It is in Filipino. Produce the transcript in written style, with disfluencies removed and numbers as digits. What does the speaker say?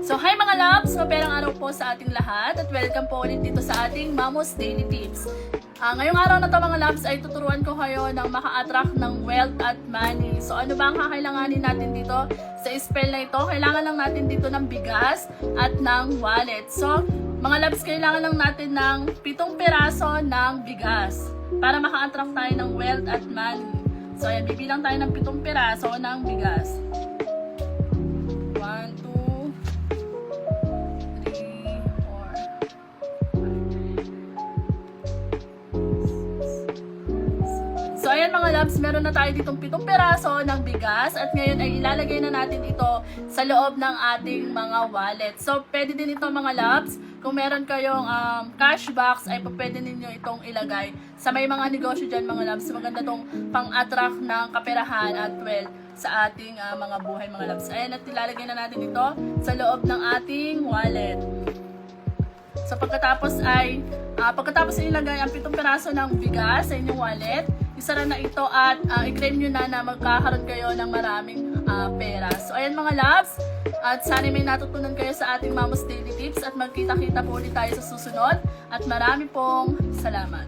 So hi mga loves! Maperang araw po sa ating lahat at welcome po ulit dito sa ating Mamos Daily Tips. Ngayong araw na to mga loves ay tuturuan ko kayo ng maka-attract ng wealth at money. So ano ba ang kakailanganin natin dito sa spell na ito? Kailangan lang natin dito ng bigas at ng wallet. So mga loves, kailangan lang natin ng 7 piraso ng bigas para maka-attract tayo ng wealth at money. So ayan, bibilang tayo ng 7 piraso ng bigas. 1, 2, 3, 4, 5. So ayan mga loves, meron na tayo ditong 7 piraso ng bigas at ngayon ay ilalagay na natin ito sa loob ng ating mga wallet. So pwede din ito mga loves, kung meron kayong cash box ay pwede ninyo itong ilagay sa may mga negosyo dyan mga loves. Maganda tong pang-attract ng kaperahan at wealth sa ating mga buhay mga loves. Ayan, at ilalagay na natin ito sa loob ng ating wallet. So pagkatapos ilagay ang 7 piraso ng bigas sa inyong wallet, isara na ito at i-claim nyo na magkakaroon kayo ng maraming pera. So ayan mga loves, at sana may natutunan kayo sa ating Mamos Daily Tips at magkita-kita po ulit tayo sa susunod at marami pong salamat.